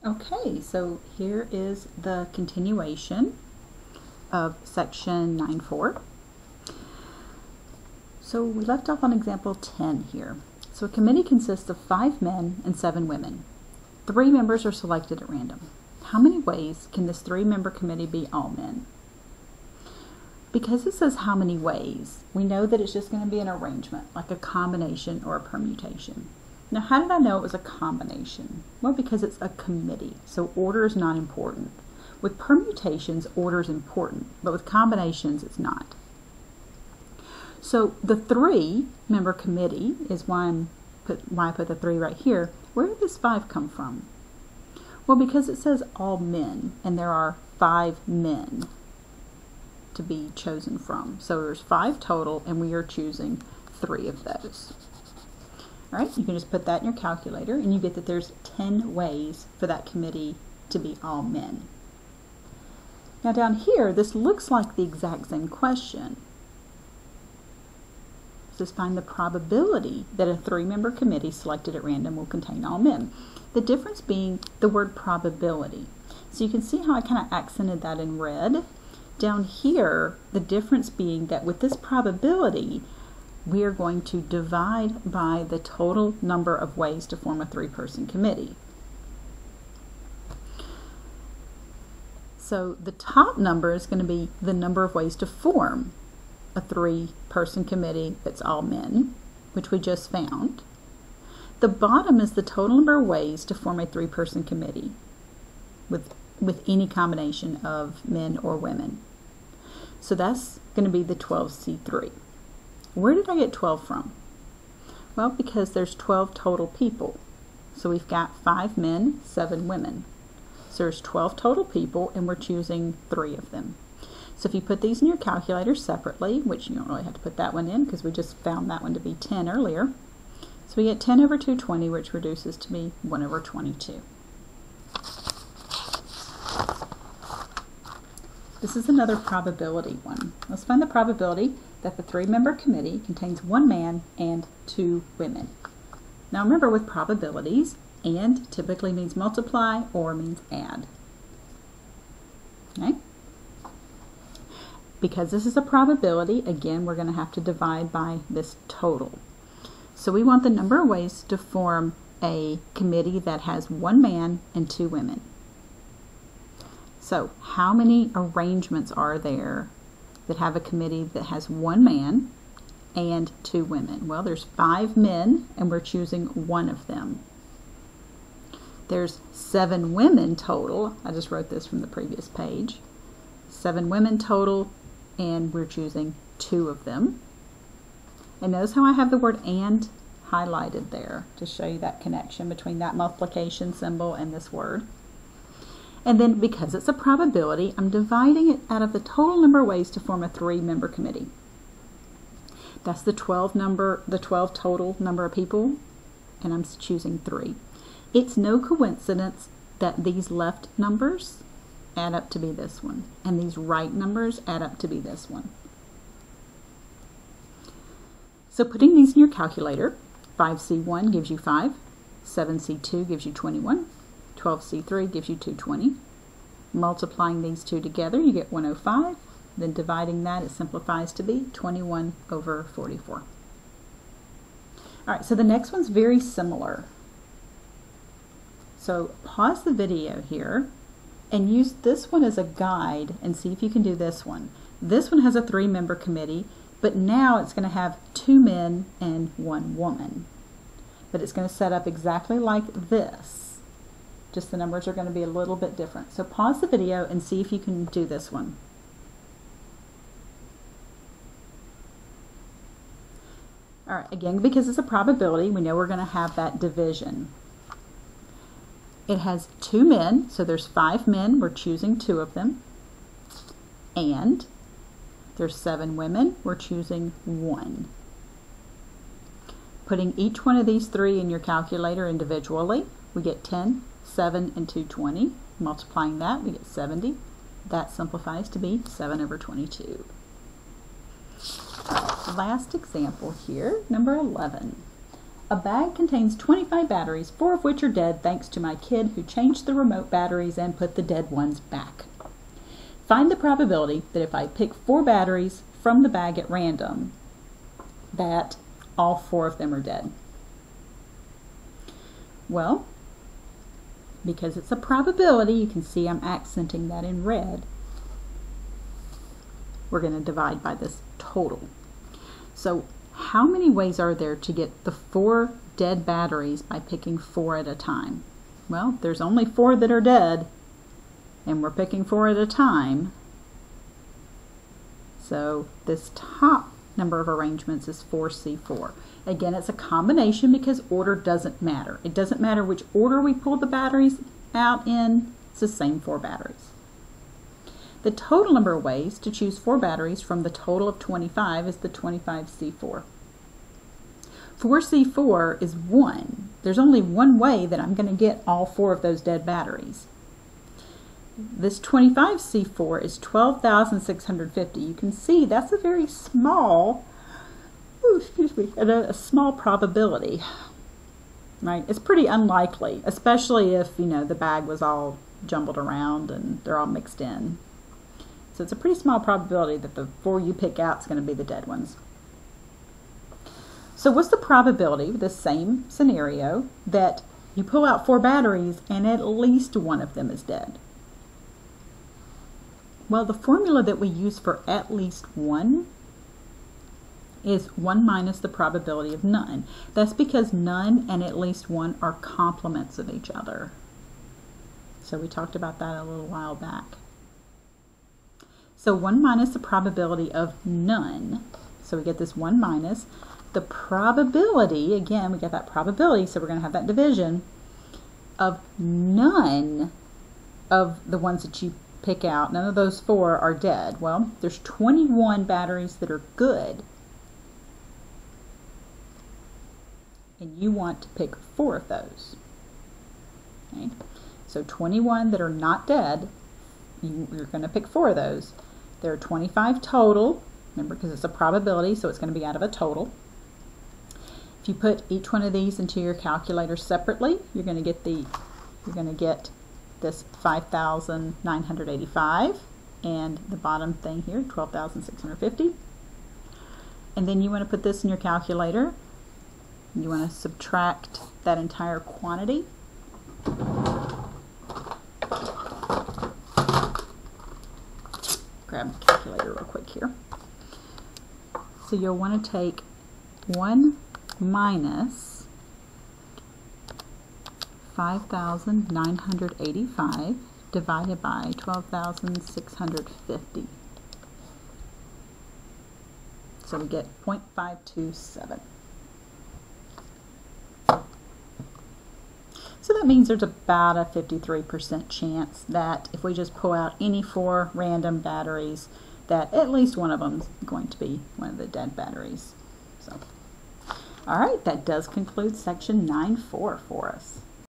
Okay, so here is the continuation of section 9.4. So we left off on example 10 here. So a committee consists of 5 men and 7 women. 3 members are selected at random. How many ways can this 3-member committee be all men? Because it says how many ways, we know that it's just going to be an arrangement, like a combination or a permutation. Now, how did I know it was a combination? Well, because it's a committee, so order is not important. With permutations, order is important, but with combinations, it's not. So the 3-member committee is why I put the 3 right here. Where did this 5 come from? Well, because it says all men, and there are 5 men to be chosen from. So there's 5 total, and we are choosing 3 of those. All right, you can just put that in your calculator, and you get that there's 10 ways for that committee to be all men. Now down here, this looks like the exact same question. It says find the probability that a 3-member committee selected at random will contain all men. The difference being the word probability. So you can see how I kind of accented that in red. Down here, the difference being that with this probability, we are going to divide by the total number of ways to form a 3-person committee. So the top number is going to be the number of ways to form a 3-person committee that's all men, which we just found. The bottom is the total number of ways to form a 3-person committee with any combination of men or women. So that's going to be the 12C3. Where did I get 12 from? Well, because there's 12 total people. So we've got 5 men, 7 women. So there's 12 total people, and we're choosing 3 of them. So if you put these in your calculator separately, which you don't really have to put that one in because we just found that one to be 10 earlier. So we get 10 over 220, which reduces to be 1 over 22. This is another probability one. Let's find the probability that the 3-member committee contains 1 man and 2 women. Now remember, with probabilities, and typically means multiply or means add. Okay? Because this is a probability, again, we're going to have to divide by this total. So we want the number of ways to form a committee that has 1 man and 2 women. So how many arrangements are there that have a committee that has 1 man and 2 women? Well, there's 5 men, and we're choosing 1 of them. There's 7 women total. I just wrote this from the previous page. 7 women total, and we're choosing 2 of them. And notice how I have the word "and" highlighted there to show you that connection between that multiplication symbol and this word. And then because it's a probability, I'm dividing it out of the total number of ways to form a 3-member committee. That's the 12 total number of people, and I'm choosing 3. It's no coincidence that these left numbers add up to be this one, and these right numbers add up to be this one. So putting these in your calculator, 5C1 gives you 5, 7C2 gives you 21, 12C3 gives you 220. Multiplying these two together, you get 105. Then dividing that, it simplifies to be 21 over 44. All right, so the next one's very similar. So pause the video here and use this one as a guide and see if you can do this one. This one has a 3-member committee, but now it's going to have 2 men and 1 woman. But it's going to set up exactly like this. Just the numbers are going to be a little bit different. So pause the video and see if you can do this one. All right, again, because it's a probability, we know we're going to have that division. It has 2 men, so there's 5 men, we're choosing 2 of them. And there's 7 women, we're choosing 1. Putting each one of these 3 in your calculator individually, we get 10, 7, and 220. Multiplying that, we get 70. That simplifies to be 7 over 22. Last example here, number 11. A bag contains 25 batteries, 4 of which are dead thanks to my kid who changed the remote batteries and put the dead ones back. Find the probability that if I pick 4 batteries from the bag at random, that all 4 of them are dead. Well, because it's a probability, you can see I'm accenting that in red. We're going to divide by this total. So how many ways are there to get the 4 dead batteries by picking 4 at a time? Well, there's only 4 that are dead, and we're picking 4 at a time. So this top number of arrangements is 4C4. Again, it's a combination because order doesn't matter. It doesn't matter which order we pull the batteries out in, it's the same 4 batteries. The total number of ways to choose 4 batteries from the total of 25 is the 25C4. 4C4 is 1. There's only one way that I'm going to get all 4 of those dead batteries. This 25C4 is 12,650. You can see that's a very small, a small probability, right? It's pretty unlikely, especially if, the bag was all jumbled around and they're all mixed in. So it's a pretty small probability that the 4 you pick out is going to be the dead ones. So what's the probability with the same scenario that you pull out 4 batteries and at least one of them is dead? Well, the formula that we use for at least one is 1 minus the probability of none. That's because none and at least one are complements of each other. So we talked about that a little while back. So 1 minus the probability of none. So we get this 1 minus the probability, again, we get that probability, so we're going to have that division of none of the ones that you pick out. None of those 4 are dead. Well, there's 21 batteries that are good. And you want to pick 4 of those. Okay? So 21 that are not dead, you're going to pick 4 of those. There are 25 total, remember, because it's a probability, so it's going to be out of a total. If you put each one of these into your calculator separately, you're going to get this 5,985 and the bottom thing here, 12,650. And then you want to put this in your calculator. You want to subtract that entire quantity. Grab the calculator real quick here. So you'll want to take 1 minus 5,985 divided by 12,650. So we get 0.527. So that means there's about a 53% chance that if we just pull out any 4 random batteries, that at least one of them is going to be one of the dead batteries. So, all right, that does conclude section 9.4 for us.